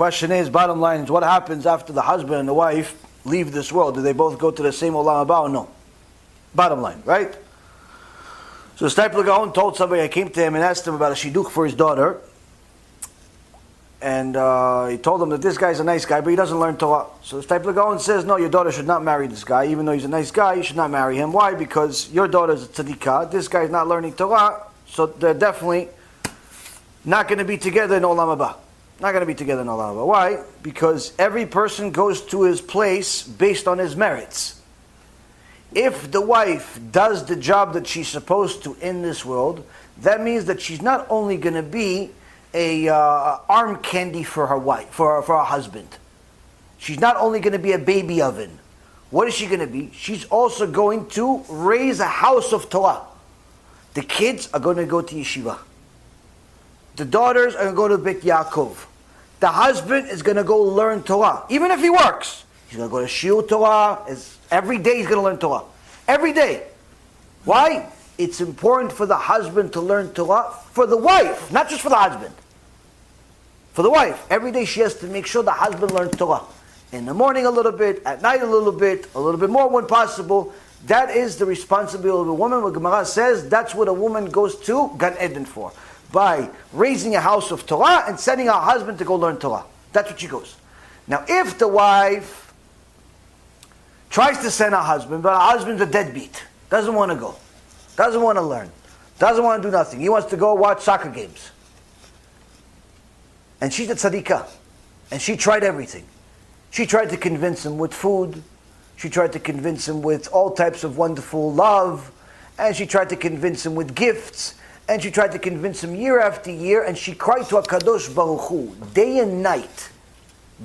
question is, bottom line is, what happens after the husband and the wife leave this world? Do they both go to the same Olam HaBa or no? Bottom line, right? So the Stipler Gaon told somebody, I came to him and asked him about a shidduch for his daughter. And he told him that this guy's a nice guy, but he doesn't learn Torah. So the Stipler Gaon says, no, your daughter should not marry this guy. Even though he's a nice guy, you should not marry him. Why? Because your daughter's a tzadikah. This guy's not learning Torah, so they're definitely not going to be together in Olam HaBa. Not going to be together in Olam HaBa. Why? Because every person goes to his place based on his merits. If the wife does the job that she's supposed to in this world, that means that she's not only going to be a arm candy for her wife, for her husband. She's not only going to be a baby oven. What is she going to be? She's also going to raise a house of Torah. The kids are going to go to yeshiva. The daughters are going to go to Beit Yaakov. The husband is going to go learn Torah, even if he works. He's going to go to Shiur Torah. Every day he's going to learn Torah. Every day. Why? It's important for the husband to learn Torah for the wife, not just for the husband. For the wife. Every day she has to make sure the husband learns Torah. In the morning a little bit, at night a little bit more when possible. That is the responsibility of a woman. What Gemara says, that's what a woman goes to Gan Eden for. By raising a house of Torah and sending her husband to go learn Torah. That's what she goes. Now if the wife tries to send her husband, but her husband's a deadbeat, doesn't want to go, doesn't want to learn, doesn't want to do nothing, he wants to go watch soccer games. And she's a tzadikah. And she tried everything. She tried to convince him with food. She tried to convince him with all types of wonderful love. And she tried to convince him with gifts. And she tried to convince him year after year. And she cried to HaKadosh Baruch Hu, day and night.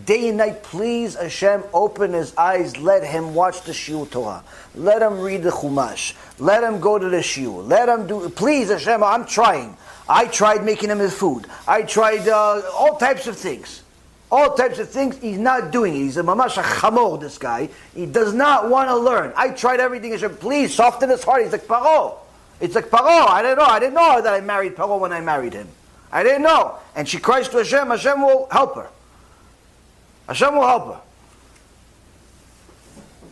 Day and night, please HaShem, open his eyes. Let him watch the Shiur Torah. Let him read the Chumash. Let him go to the Shiur. Let him do, please HaShem, I'm trying. I tried making him his food. I tried all types of things. All types of things. He's not doing it. He's a mamash a chamor, this guy. He does not want to learn. I tried everything. HaShem, please soften his heart. He's like Paro. It's like Paro. I didn't know that I married Paro when I married him. I didn't know. And she cries to HaShem. HaShem will help her. HaShem will help her.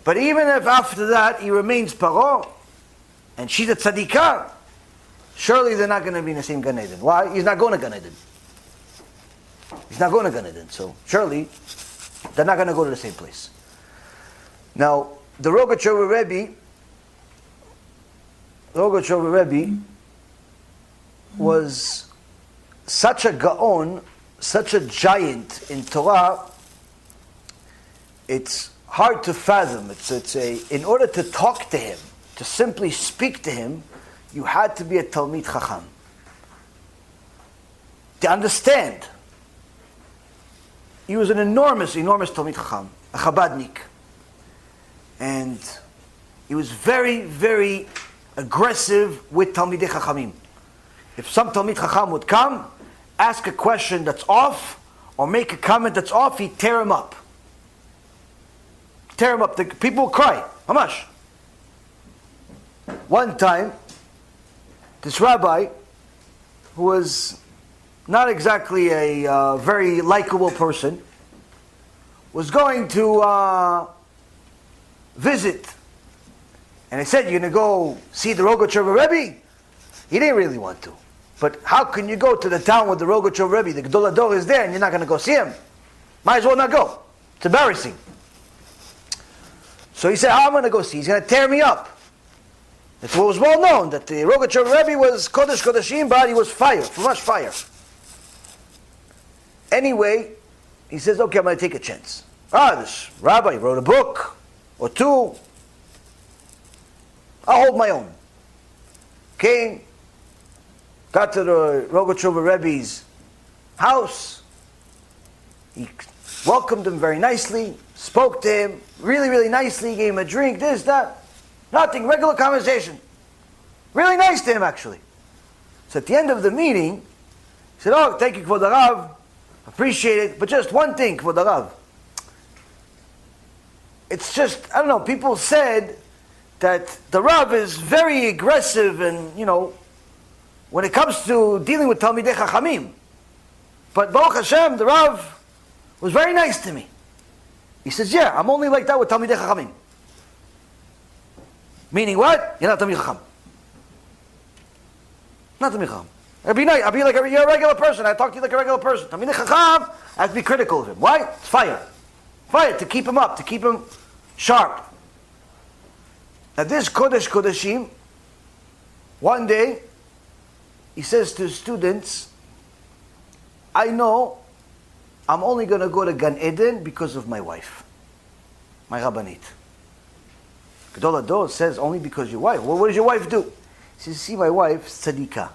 But even if after that he remains Paro, and she's a tzadikah, surely they're not going to be in the same Gan Eden. Why? He's not going to Gan Eden. He's not going to Gan Eden. So surely they're not going to go to the same place. Now, the Rogatchover Rebbe was such a gaon, such a giant in Torah. It's hard to fathom. In order to talk to him, to simply speak to him, you had to be a Talmid Chacham. To understand. He was an enormous Talmid Chacham, a Chabadnik. And he was very, very aggressive with Talmidei Chachamim. If some Talmid Chacham would come, ask a question that's off, or make a comment that's off, he'd tear him up. Tear him up. The people would cry. Hamash. One time, this rabbi, who was not exactly a very likable person, was going to visit. And I said, you're going to go see the Rogatchover Rebbe? He didn't really want to. But how can you go to the town with the Rogatchover Rebbe? The Gedol Hador is there and you're not going to go see him. Might as well not go. It's embarrassing. So he said, how am I going to go see? He's going to tear me up. It was well known that the Rogatchover Rebbe was Kodesh Kodeshim, but he was fire, from much fire. Anyway, he says, okay, I'm going to take a chance. This rabbi wrote a book or two. I'll hold my own. Came, got to the Rogatchover Rebbe's house. He welcomed him very nicely, spoke to him really, really nicely, gave him a drink, this, that. Nothing, regular conversation. Really nice to him, actually. So at the end of the meeting, he said, oh, thank you, Kvod Harav. Appreciate it. But just one thing, Kvod Harav. It's just, I don't know, people said that the Rav is very aggressive and, when it comes to dealing with Talmidei Chachamim. But Baruch Hashem, the Rav was very nice to me. He says, yeah, I'm only like that with Talmidei Chachamim. Meaning what? You're not Talmidei Chacham. Not Talmidei Chacham. I'll be nice. I'll be like, you're a regular person. I talk to you like a regular person. Talmidei Chacham, I have to be critical of him. Why? It's fire. Fire, to keep him up, to keep him sharp. Now this Kodesh Kodeshim, one day, he says to his students, I know I'm only going to go to Gan Eden because of my wife, my Rabbanit. Gadol Hador says, only because your wife. Well, what does your wife do? He says, see, my wife, tzadika.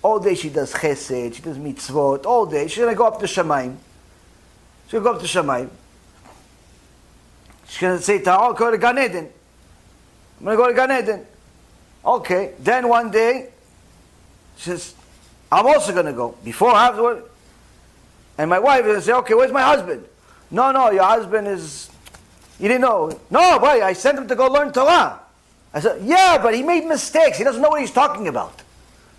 All day she does chesed, she does mitzvot, all day. She's going to go up to Shamayim. She's going to go up to Shamayim. She's going to say to her, I'll go to Gan Eden. I'm going to go to Gan Eden. Okay. Then one day, she says, I'm also going to go. Before, afterward. And my wife will say, okay, where's my husband? No, your husband is, you didn't know. No, boy, I sent him to go learn Torah. I said, yeah, but he made mistakes. He doesn't know what he's talking about.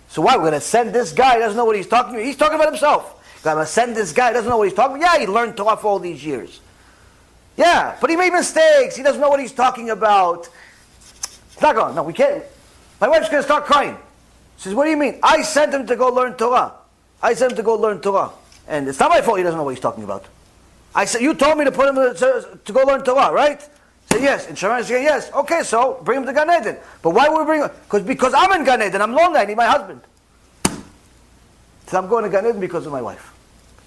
So why? We're going to send this guy, he doesn't know what he's talking about. He's talking about himself. I'm going to send this guy, doesn't know what he's talking about. Yeah, he learned Torah for all these years. Yeah, but he made mistakes. He doesn't know what he's talking about. It's not going, no, we can't. My wife's going to start crying. She says, what do you mean? I sent him to go learn Torah. I sent him to go learn Torah. And it's not my fault he doesn't know what he's talking about. I said, you told me to put him to go learn Torah, right? I said, yes. And Sharon said, yes. Okay, so bring him to Gan Eden. But why would we bring him? Because I'm in Gan Eden. I'm lonely. I need my husband. So I'm going to Gan Eden because of my wife.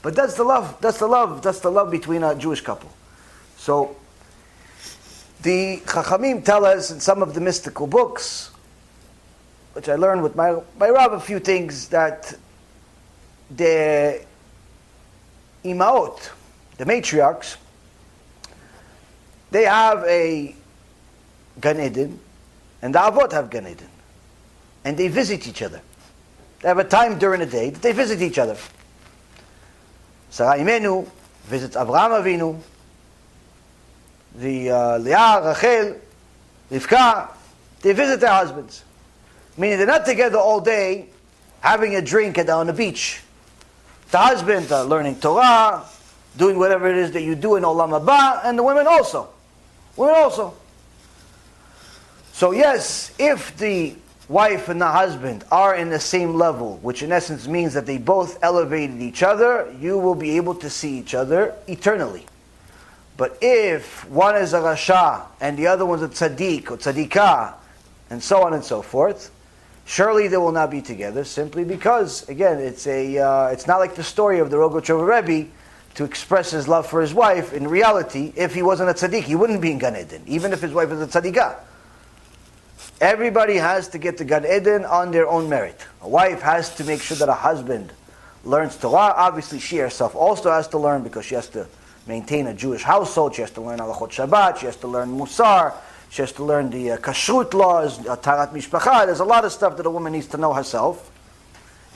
But that's the love. That's the love. That's the love between a Jewish couple. So the Chachamim tell us in some of the mystical books, which I learned with my Rav, a few things that the Imaot, the matriarchs, they have a Gan Eden, and the Avot have Gan Eden. And they visit each other. They have a time during the day that they visit each other. Sarah Imenu visits Avraham Avinu, the Leah, Rachel, Rivka, they visit their husbands. Meaning they're not together all day having a drink on the beach. The husband learning Torah, doing whatever it is that you do in Olam HaBa, and the women also. Women also. So yes, if the wife and the husband are in the same level, which in essence means that they both elevated each other, you will be able to see each other eternally. But if one is a Rasha and the other one's a Tzaddik or Tzaddikah, and so on and so forth, surely they will not be together, simply because, again, it's not like the story of the Rogochover Rebbe to express his love for his wife. In reality, if he wasn't a tzaddik, he wouldn't be in Gan Eden, even if his wife is a tzaddikah. Everybody has to get to Gan Eden on their own merit. A wife has to make sure that a husband learns Torah. Obviously, she herself also has to learn, because she has to maintain a Jewish household. She has to learn Halachot Shabbat. She has to learn Musar. She has to learn the kashrut laws, tarat mishpacha. There's a lot of stuff that a woman needs to know herself.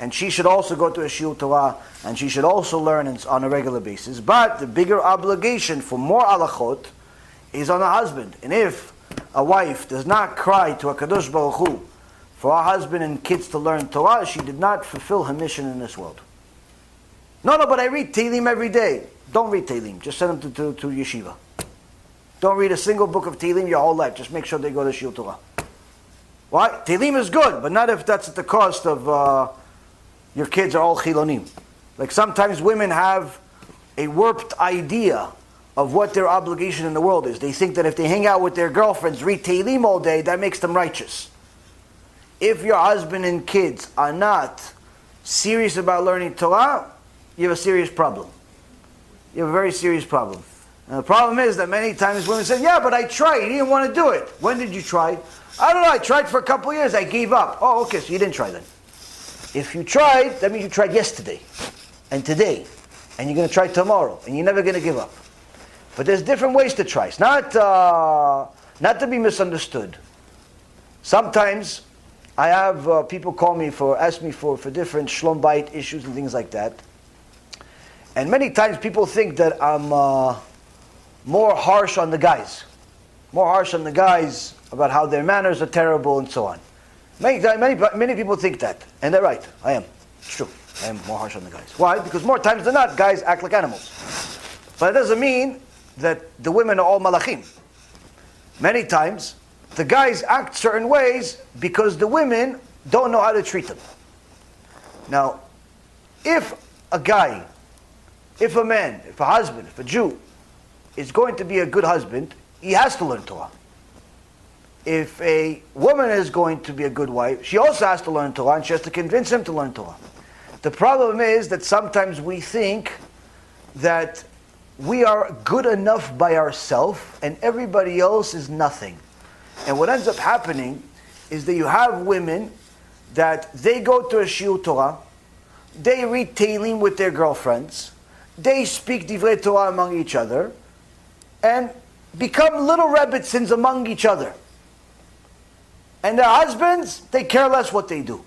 And she should also go to a Shiur Torah, and she should also learn on a regular basis. But the bigger obligation for more halachot is on the husband. And if a wife does not cry to HaKadosh Baruch Hu for her husband and kids to learn Torah, she did not fulfill her mission in this world. No, but I read Tehillim every day. Don't read Tehillim. Just send them to yeshiva. Don't read a single book of Tehillim your whole life. Just make sure they go to Shiur Torah. Why? Tehillim is good, but not if that's at the cost of your kids are all chilonim. Like sometimes women have a warped idea of what their obligation in the world is. They think that if they hang out with their girlfriends, read Tehillim all day, that makes them righteous. If your husband and kids are not serious about learning Torah, you have a serious problem. You have a very serious problem. And the problem is that many times women say, yeah, but I tried. You didn't want to do it. When did you try? I don't know. I tried for a couple of years. I gave up. Oh, okay, so you didn't try then. If you tried, that means you tried yesterday and today. And you're going to try tomorrow. And you're never going to give up. But there's different ways to try. It's not to be misunderstood. Sometimes I have people call me ask me for different shlom bayit issues and things like that. And many times people think that I'm more harsh on the guys. More harsh on the guys about how their manners are terrible and so on. Many people think that. And they're right. I am. It's true. I am more harsh on the guys. Why? Because more times than not, guys act like animals. But it doesn't mean that the women are all malachim. Many times, the guys act certain ways because the women don't know how to treat them. Now, if a guy, if a man, if a husband, if a Jew is going to be a good husband, he has to learn Torah. If a woman is going to be a good wife, she also has to learn Torah, and she has to convince him to learn Torah. The problem is that sometimes we think that we are good enough by ourselves and everybody else is nothing. And what ends up happening is that you have women that they go to a Shiur Torah, they read Tehillim with their girlfriends, they speak Divrei Torah among each other, and become little rebbitzins among each other. And their husbands, they care less what they do.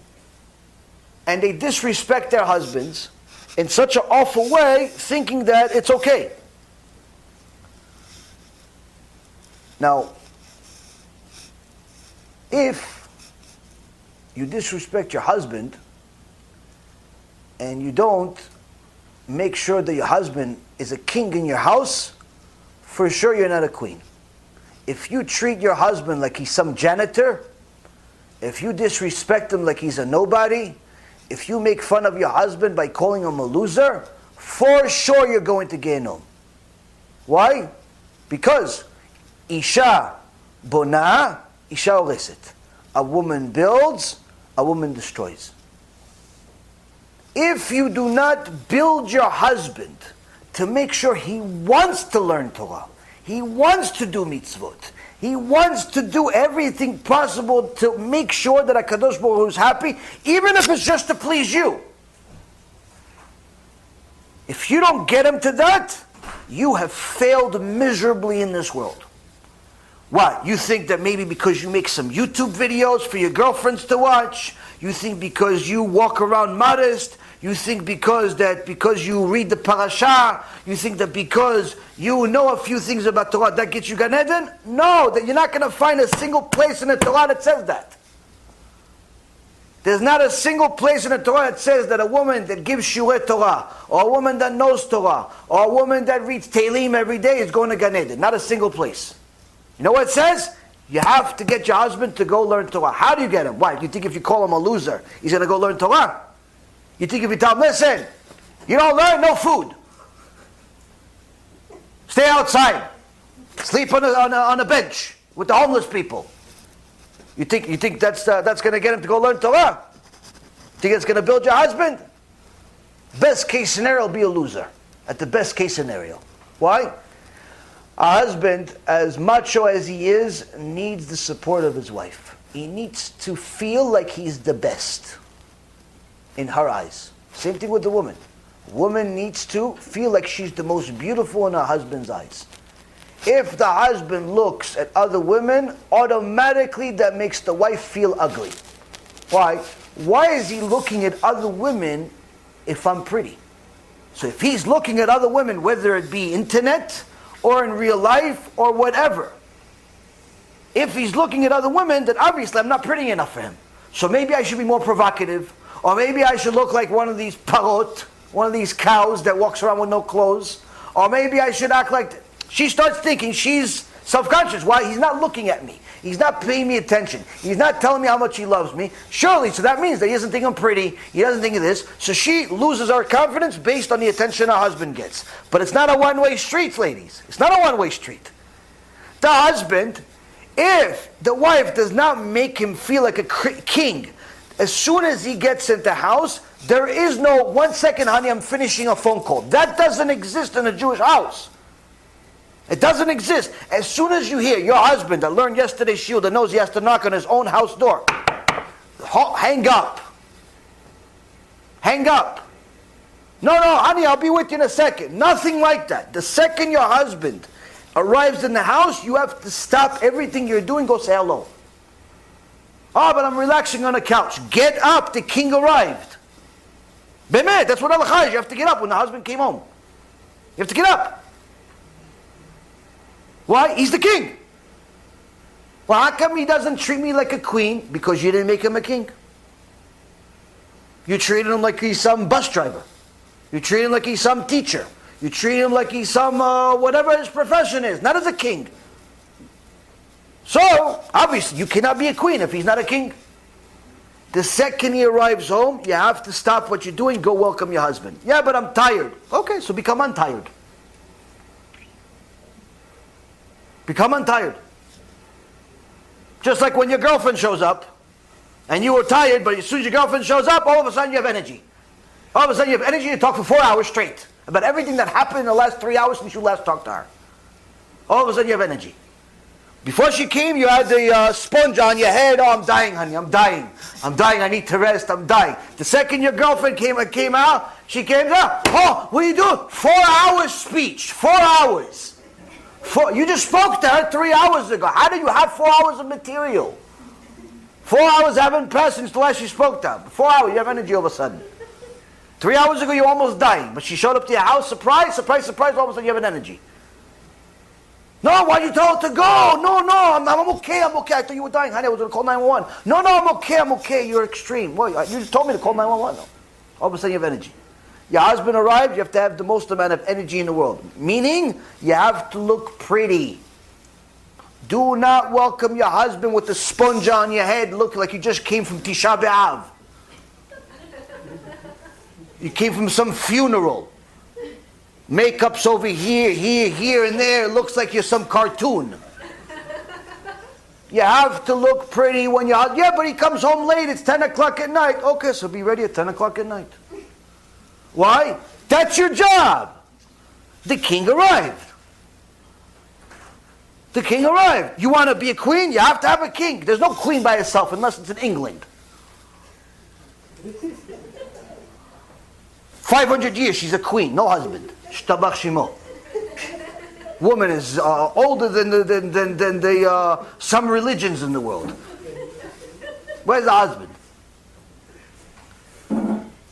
And they disrespect their husbands in such an awful way, thinking that it's okay. Now, if you disrespect your husband and you don't make sure that your husband is a king in your house, for sure you're not a queen. If you treat your husband like he's some janitor, if you disrespect him like he's a nobody, if you make fun of your husband by calling him a loser, for sure you're going to Gehinnom. Why? Because Isha bona, Isha oreset. A woman builds, a woman destroys. If you do not build your husband to make sure he wants to learn Torah, he wants to do mitzvot, he wants to do everything possible to make sure that HaKadosh Baruch Hu is happy, even if it's just to please you. If you don't get him to that, you have failed miserably in this world. What? You think that maybe because you make some YouTube videos for your girlfriends to watch, you think because you walk around modest, you think because you read the parasha, you think that because you know a few things about Torah, that gets you Gan Eden? No, that you're not going to find a single place in the Torah that says that. There's not a single place in the Torah that says that a woman that gives Shiur Torah, or a woman that knows Torah, or a woman that reads Tehillim every day is going to Gan Eden. Not a single place. You know what it says? You have to get your husband to go learn Torah. How do you get him? Why? You think if you call him a loser, he's going to go learn Torah? You think if you tell him, listen, you don't learn, no food. Stay outside. Sleep on a bench with the homeless people. You think that's going to get him to go learn Torah? Think it's going to build your husband? Best case scenario will be a loser. At the best case scenario. Why? A husband, as macho as he is, needs the support of his wife. He needs to feel like he's the best in her eyes. Same thing with the woman. Woman needs to feel like she's the most beautiful in her husband's eyes. If the husband looks at other women, automatically that makes the wife feel ugly. Why? Why is he looking at other women if I'm pretty? So if he's looking at other women, whether it be internet or in real life or whatever, if he's looking at other women, then obviously I'm not pretty enough for him. So maybe I should be more provocative, or maybe I should look like one of these parot, one of these cows that walks around with no clothes, or maybe I should act like... She starts thinking she's self-conscious. Why? He's not looking at me. He's not paying me attention. He's not telling me how much he loves me. Surely, so that means that he doesn't think I'm pretty. He doesn't think of this. So she loses her confidence based on the attention her husband gets. But it's not a one-way street, ladies. It's not a one-way street. The husband, if the wife does not make him feel like a king, as soon as he gets into the house, there is no, 1 second, honey, I'm finishing a phone call. That doesn't exist in a Jewish house. It doesn't exist. As soon as you hear your husband that learned yesterday's shiur that knows he has to knock on his own house door, hang up. Hang up. No, honey, I'll be with you in a second. Nothing like that. The second your husband arrives in the house, you have to stop everything you're doing, go say hello. Oh, but I'm relaxing on the couch. Get up, the king arrived. Bemet, that's what Allah is. You have to get up when the husband came home. You have to get up. Why? He's the king. Well, how come he doesn't treat me like a queen? Because you didn't make him a king. You treated him like he's some bus driver. You treated him like he's some teacher. You treat him like he's some, whatever his profession is, not as a king. So, obviously, you cannot be a queen if he's not a king. The second he arrives home, you have to stop what you're doing, go welcome your husband. Yeah, but I'm tired. Okay, so become untired. Become untired. Just like when your girlfriend shows up, and you were tired, but as soon as your girlfriend shows up, all of a sudden you have energy. All of a sudden you have energy to talk for 4 hours straight about everything that happened in the last 3 hours since you last talked to her. All of a sudden you have energy. Before she came, you had the sponge on your head. Oh, I'm dying, honey. I'm dying. I'm dying. I need to rest. I'm dying. The second your girlfriend came out, she came out. Oh, what are you doing? 4 hours speech. 4 hours. You just spoke to her 3 hours ago. How do you have 4 hours of material? 4 hours haven't passed since the last you spoke to her. 4 hours, you have energy all of a sudden. 3 hours ago, you were almost dying. But she showed up to your house. Surprise, surprise, surprise. All of a sudden, you have an energy. No, why you tell her to go? No, I'm okay, I'm okay. I thought you were dying, honey. I was going to call 911. No, I'm okay. You're extreme. Well, you just told me to call 911. No. All of a sudden you have energy. Your husband arrived, you have to have the most amount of energy in the world. Meaning, you have to look pretty. Do not welcome your husband with a sponge on your head, look like you just came from Tisha B'Av. You came from some funeral. Makeup's over here, and there. It looks like you're some cartoon. You have to look pretty when you're out. Yeah, but he comes home late. It's 10 o'clock at night. Okay, so be ready at 10 o'clock at night. Why? That's your job. The king arrived. The king arrived. You want to be a queen? You have to have a king. There's no queen by herself unless it's in England. 500 years, she's a queen. No husband. Shtabach Shimo. Woman is older than some religions in the world. Where's the husband?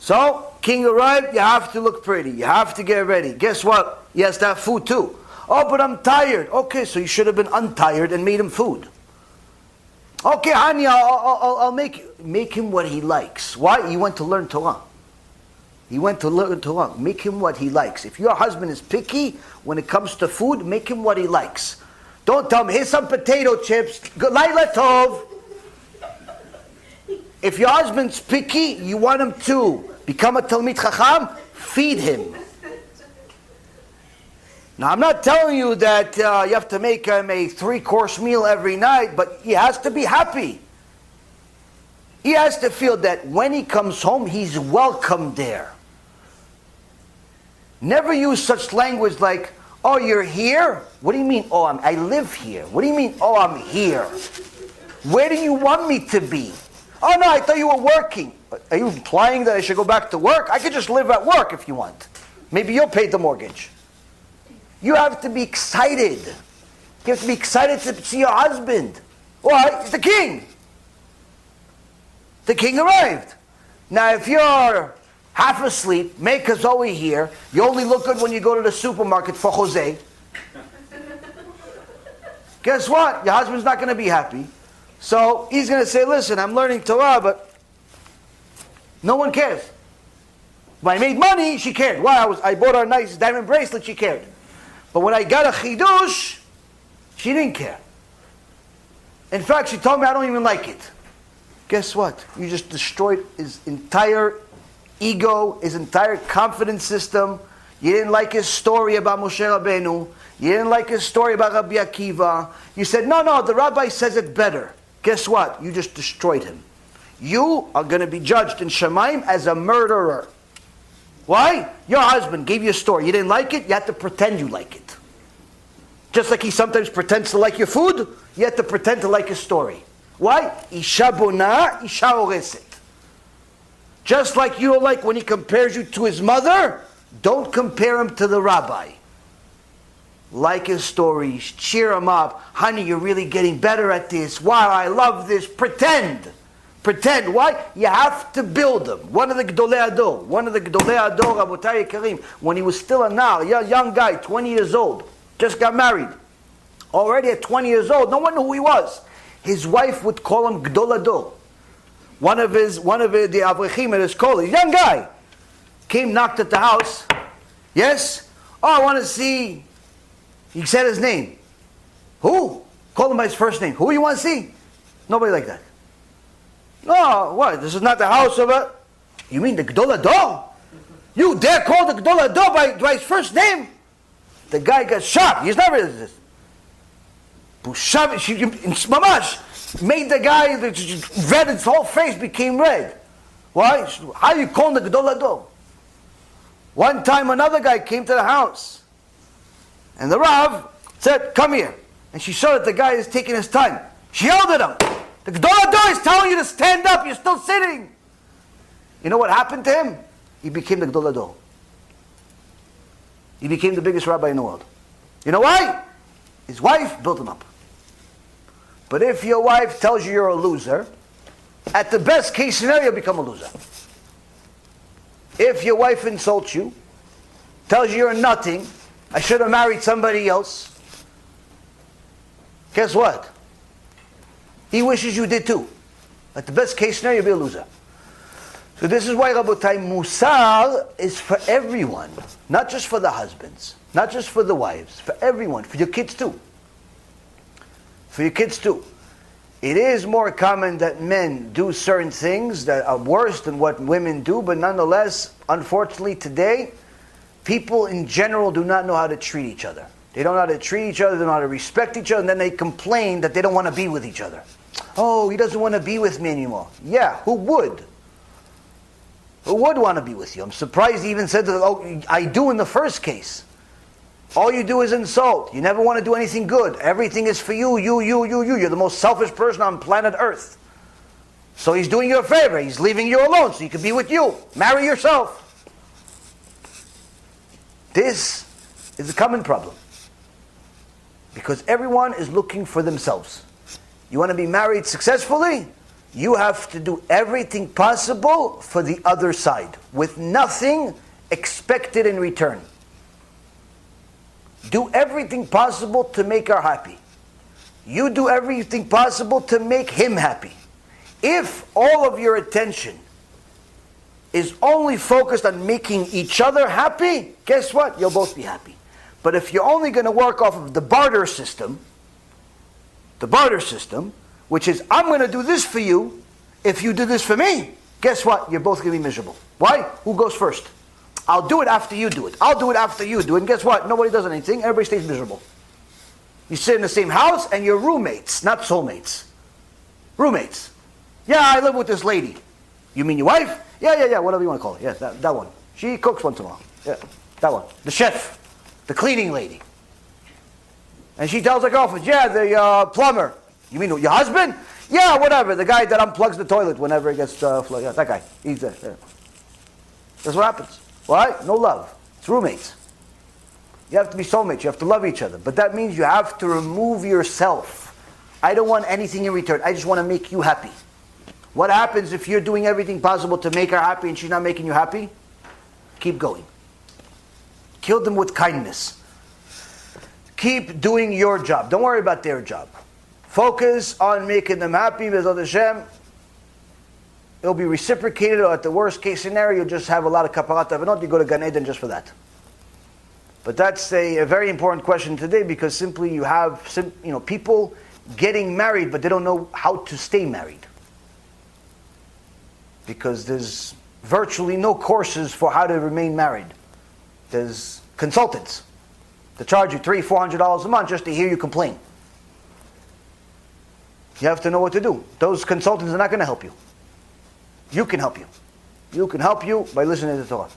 So, king arrived, you have to look pretty. You have to get ready. Guess what? He has to have food too. Oh, but I'm tired. Okay, so you should have been untired and made him food. Okay, honey, I'll make him what he likes. Why? He went to learn Torah. He went to learn Torah. Make him what he likes. If your husband is picky when it comes to food, make him what he likes. Don't tell him, here's some potato chips. Laila Tov. If your husband's picky, you want him to become a Talmid Chacham, feed him. Now, I'm not telling you that you have to make him a 3-course meal every night, but he has to be happy. He has to feel that when he comes home, he's welcome there. Never use such language like, oh, you're here? What do you mean, oh, I live here? What do you mean, oh, I'm here? Where do you want me to be? Oh, no, I thought you were working. Are you implying that I should go back to work? I could just live at work if you want. Maybe you'll pay the mortgage. You have to be excited. You have to be excited to see your husband. Why? He's the king. The king arrived. Now, if you're half asleep, make us over here, you only look good when you go to the supermarket for Jose. Guess what? Your husband's not going to be happy. So he's going to say, listen, I'm learning Torah, but no one cares. When I made money, she cared. Why? I bought her a nice diamond bracelet, she cared. But when I got a chidush, she didn't care. In fact, she told me I don't even like it. Guess what? You just destroyed his entire ego, his entire confidence system. You didn't like his story about Moshe Rabbeinu. You didn't like his story about Rabbi Akiva. You said, no, the rabbi says it better. Guess what? You just destroyed him. You are going to be judged in Shemaim as a murderer. Why? Your husband gave you a story. You didn't like it, you had to pretend you like it. Just like he sometimes pretends to like your food, you have to pretend to like his story. Why? Isha bona, isha oreset. Just like you don't like when he compares you to his mother, don't compare him to the rabbi. Like his stories, cheer him up. Honey, you're really getting better at this. Wow, I love this. Pretend. Pretend. Why? You have to build him. One of the Gdolei Ador, Rabotai Karim, when he was still a nar, young guy, 20 years old, just got married. Already at 20 years old, no one knew who he was. His wife would call him Gdol Ador. One of the Avrechim at his college, young guy, came, knocked at the house. Yes? Oh, I want to see, he said his name. Who? Call him by his first name. Who you want to see? Nobody like that. No, what? This is not the house of a... You mean the Gdol Ador? You dare call the Gdol Ador by his first name? The guy got shot. He's never this. Mamash made the guy red. His whole face became red. Why? How you call the Gdol Ador? One time, another guy came to the house, and the Rav said, "Come here." And she saw that the guy is taking his time. She yelled at him. The Gdol Ador is telling you to stand up. You're still sitting. You know what happened to him? He became the Gdol Ador. He became the biggest rabbi in the world. You know why? His wife built him up. But if your wife tells you you're a loser, at the best case scenario, you become a loser. If your wife insults you, tells you you're nothing, I should have married somebody else, guess what? He wishes you did too. At the best case scenario, you'll be a loser. So this is why, Rabotai, Musar is for everyone. Not just for the husbands. Not just for the wives. For everyone. For your kids too. For your kids too. It is more common that men do certain things that are worse than what women do, but nonetheless, unfortunately today, people in general do not know how to treat each other. They don't know how to treat each other, they don't know how to respect each other, and then they complain that they don't want to be with each other. Oh, he doesn't want to be with me anymore. Yeah, who would? Who would want to be with you? I'm surprised he even said that, oh, I do in the first case. All you do is insult. You never want to do anything good. Everything is for you, you. You're the most selfish person on planet Earth. So he's doing you a favor. He's leaving you alone so he can be with you. Marry yourself. This is a common problem. Because everyone is looking for themselves. You want to be married successfully? You have to do everything possible for the other side, with nothing expected in return. Do everything possible to make her happy. You do everything possible to make him happy. If all of your attention is only focused on making each other happy, guess what? You'll both be happy. But if you're only going to work off of the barter system, which is, I'm going to do this for you, if you do this for me, guess what? You're both going to be miserable. Why? Who goes first? I'll do it after you do it. I'll do it after you do it. And guess what? Nobody does anything. Everybody stays miserable. You sit in the same house and you're roommates, not soulmates. Roommates. Yeah, I live with this lady. You mean your wife? Yeah, whatever you want to call it. Yeah, that one. She cooks once in a while. Yeah, that one. The chef. The cleaning lady. And she tells her girlfriend, yeah, the plumber. You mean your husband? Yeah, whatever. The guy that unplugs the toilet whenever it gets flooded. Yeah, that guy. He's there. Yeah. That's what happens. Why? No love. It's roommates. You have to be soulmates. You have to love each other. But that means you have to remove yourself. I don't want anything in return. I just want to make you happy. What happens if you're doing everything possible to make her happy and she's not making you happy? Keep going. Kill them with kindness. Keep doing your job. Don't worry about their job. Focus on making them happy. MEZUZAH HaShem. It'll be reciprocated, or at the worst case scenario, you'll just have a lot of kaparat avenot. You go to Gan Eden just for that. But that's a very important question today, because simply you have people getting married, but they don't know how to stay married. Because there's virtually no courses for how to remain married. There's consultants that charge you $300-$400 a month just to hear you complain. You have to know what to do. Those consultants are not going to help you. You can help you. You can help you by listening to the Torah.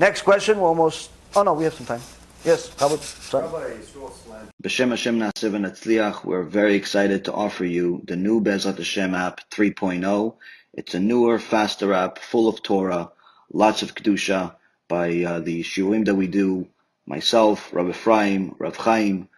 Next question. We're almost... Oh no, we have some time. Yes, Rabbi. Sorry. B'Shem Hashem Na'aseh v'Natzliach. We're very excited to offer you the new Bezrat Hashem app 3.0. It's a newer, faster app, full of Torah, lots of Kedusha by the Shiurim that we do, myself, Rabbi Ephraim, Rav Chaim,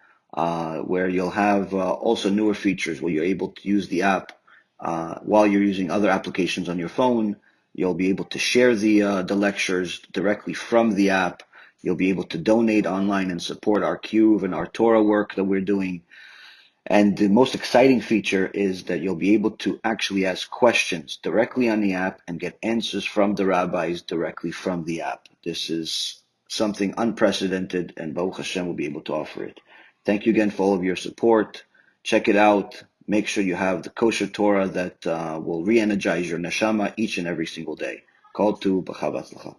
where you'll have also newer features where you're able to use the app while you're using other applications on your phone. You'll be able to share the lectures directly from the app. You'll be able to donate online and support our Kiruv and our Torah work that we're doing. And the most exciting feature is that you'll be able to actually ask questions directly on the app and get answers from the rabbis directly from the app. This is something unprecedented, and Baruch Hashem will be able to offer it. Thank you again for all of your support. Check it out. Make sure you have the kosher Torah that will re-energize your neshama each and every single day. Call to B'chava Tzlacha.